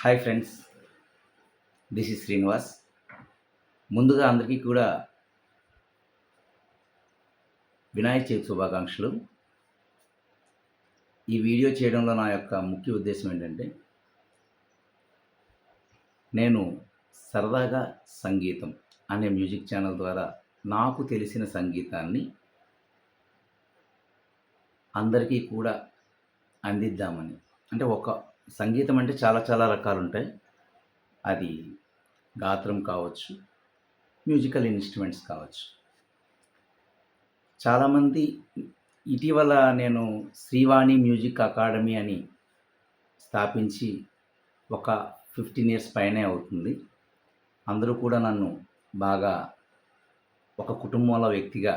Hi friends, this is Srinivas. ముందుగా అందరికీ కూడా వినాయక చవితి శుభాకాంక్షలు. ఈ వీడియో చేయడంలో నా యొక్క ముఖ్య ఉద్దేశం ఏంటంటే, నేను సరదాగా సంగీతం అనే మ్యూజిక్ ఛానల్ ద్వారా నాకు తెలిసిన సంగీతాన్ని అందరికీ కూడా అందిద్దామని. అంటే సంగీతం అంటే చాలా చాలా రకాలుంటాయి. అది గాత్రం కావచ్చు, మ్యూజికల్ ఇన్‌స్ట్రుమెంట్స్ కావచ్చు. చాలామంది ఇటీవల నేను శ్రీవాణి మ్యూజిక్ అకాడమీ అని స్థాపించి ఒక 15 ఇయర్స్ పైనే అవుతుంది. అందరూ కూడా నన్ను బాగా ఒక కుటుంబంలో వ్యక్తిగా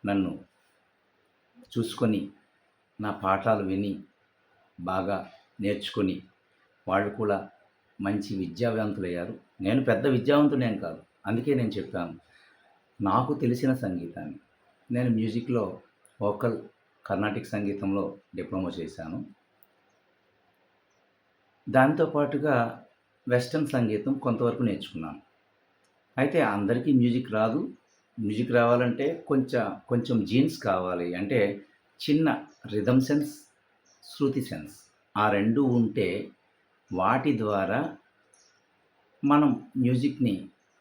నన్ను చూసుకొని, నా పాఠాలు విని బాగా నేర్చుకొని, వాళ్ళు కూడా మంచి విద్యావంతులయ్యారు. నేను పెద్ద విద్యావంతుడేం కాదు. అందుకే నేను చెప్పాను, నాకు తెలిసిన సంగీతాన్ని. నేను మ్యూజిక్‌లో వోకల్, కర్ణాటిక్ సంగీతంలో డిప్లొమా చేశాను. దాంతో పాటుగా వెస్టర్న్ సంగీతం కొంతవరకు నేర్చుకున్నాను. అయితే అందరికీ మ్యూజిక్ రాదు. మ్యూజిక్ రావాలంటే కొంచెం జీన్స్ కావాలి. అంటే చిన్న రిథమ్ సెన్స్, శృతి సెన్స్ ఆ 2 ఉంటే వాటి ద్వారా మనం మ్యూజిక్‌ని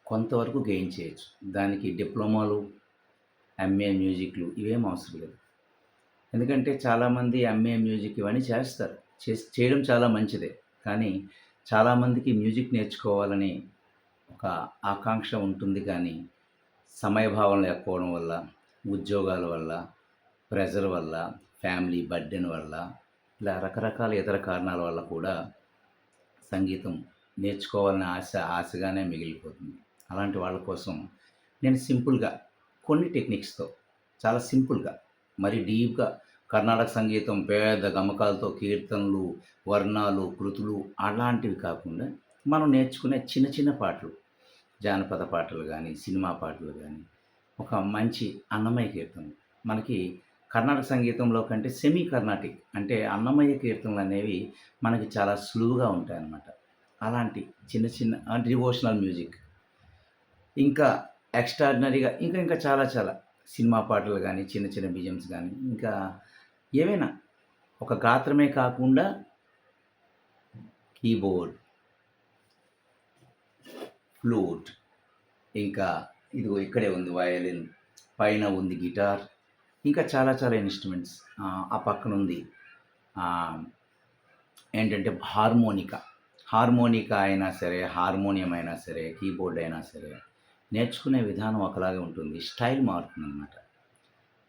కొంతవరకు గెయిన్ చేయొచ్చు. దానికి డిప్లొమాలు, ఎంఏ మ్యూజిక్‌లు ఇవేం అవసరం లేదు. ఎందుకంటే చాలామంది ఎంఏ మ్యూజిక్ ఇవన్నీ చేస్తారు. చేయడం చాలా మంచిదే. కానీ చాలామందికి మ్యూజిక్ నేర్చుకోవాలని ఒక ఆకాంక్ష ఉంటుంది, కానీ సమయభావం లేకపోవడం వల్ల, ఉద్యోగాల వల్ల, ప్రెషర్ వల్ల, ఫ్యామిలీ బర్డెన్ వల్ల, ఇలా రకరకాల ఇతర కారణాల వల్ల కూడా సంగీతం నేర్చుకోవాలనే ఆశగానే మిగిలిపోతుంది. అలాంటి వాళ్ళ కోసం నేను సింపుల్‌గా కొన్ని టెక్నిక్స్‌తో, చాలా సింపుల్‌గా, మరి డీప్‌గా కర్ణాటక సంగీతం పెద్ద గమకాలతో కీర్తనలు, వర్ణాలు, కృతులు అలాంటివి కాకుండా మనం నేర్చుకునే చిన్న చిన్న పాటలు, జానపద పాటలు గానీ, సినిమా పాటలు గానీ, ఒక మంచి అన్నమయ్య కీర్తనలు. మనకి కర్ణాటక సంగీతంలో కంటే సెమీ కర్ణాటిక్ అంటే అన్నమయ్య కీర్తనలనేవి మనకి చాలా సులువుగా ఉంటాయన్నమాట. అలాంటి చిన్న చిన్న డివోషనల్ మ్యూజిక్, ఇంకా ఎక్స్ట్రార్డినరీగా ఇంకా చాలా చాలా సినిమా పాటలు గానీ, చిన్న చిన్న బీజీఎమ్స్ గానీ, ఇంకా ఏవైనా ఒక గాత్రమే కాకుండా కీబోర్డ్, ఫ్లూట్, ఇంకా ఇదిగో ఇక్కడే ఉంది వయలిన్, పైన ఉంది గిటార్, ఇంకా చాలా చాలా ఇన్‌స్ట్రుమెంట్స్. ఆ పక్కనుంది ఏంటంటే హార్మోనికా అయినా సరే, హార్మోనియం అయినా సరే, కీబోర్డ్ అయినా సరే, నేర్చుకునే విధానం ఒకలాగే ఉంటుంది. స్టైల్ మారుతుందనమాట.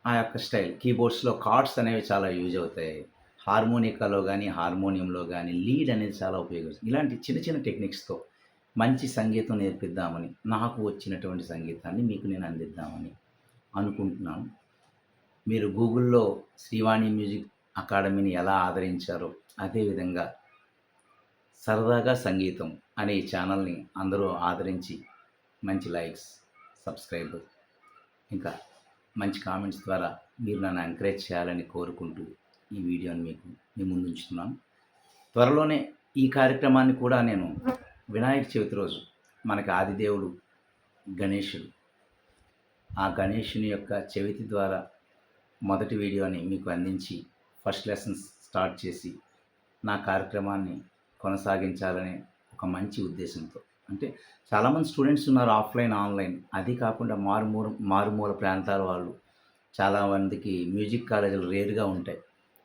ఆ యొక్క స్టైల్ కీబోర్డ్స్‌లో కార్డ్స్ అనేవి చాలా యూజ్ అవుతాయి. హార్మోనికాలో గానీ, హార్మోనియంలో గానీ లీడ్ అనేది చాలా ఉపయోగిస్తుంది. ఇలాంటి చిన్న చిన్న టెక్నిక్స్‌తో మంచి సంగీతం నేర్పిద్దామని, నాకు వచ్చినటువంటి సంగీతాన్ని మీకు నేను అందిద్దామని అనుకుంటున్నాను. మీరు గూగుల్‌లో శ్రీవాణి మ్యూజిక్ అకాడమీని ఎలా ఆదరించారో, అదేవిధంగా సరదాగా సంగీతం అనే ఈ ఛానల్‌ని అందరూ ఆదరించి మంచి లైక్స్, సబ్స్క్రైబ్, ఇంకా మంచి కామెంట్స్ ద్వారా మీరు నన్ను ఎంకరేజ్ చేయాలని కోరుకుంటూ ఈ వీడియోని మీ ముందు ఉంచుతున్నాను. త్వరలోనే ఈ కార్యక్రమాన్ని కూడా నేను వినాయక చవితి రోజు, మనకి ఆదిదేవుడు గణేశుడు, ఆ గణేశుని యొక్క చవితి ద్వారా మొదటి వీడియోని మీకు అందించి ఫస్ట్ లెసన్స్ స్టార్ట్ చేసి నా కార్యక్రమాన్ని కొనసాగించాలనే ఒక మంచి ఉద్దేశంతో. అంటే చాలామంది స్టూడెంట్స్ ఉన్నారు ఆఫ్‌లైన్, ఆన్‌లైన్. అది కాకుండా మారుమూల ప్రాంతాల వాళ్ళు చాలామందికి మ్యూజిక్ కాలేజీలు రేర్‌గా ఉంటాయి.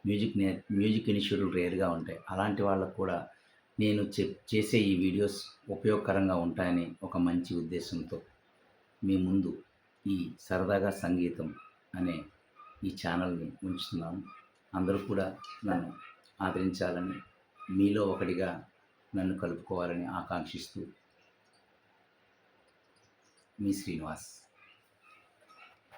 మ్యూజిక్ ఇన్‌స్టిట్యూట్లు రేర్‌గా ఉంటాయి. అలాంటి వాళ్ళకు కూడా నేను చేసే ఈ వీడియోస్ ఉపయోగకరంగా ఉంటాయని ఒక మంచి ఉద్దేశంతో మీ ముందు ఈ సరదాగా సంగీతం అనే ఈ ఛానల్‌ని ఉంచుతున్నాను. అందరూ కూడా నన్ను ఆదరించాలని, మీలో ఒకడిగా నన్ను కలుపుకోవాలని ఆకాంక్షిస్తూ మీ శ్రీనివాస్.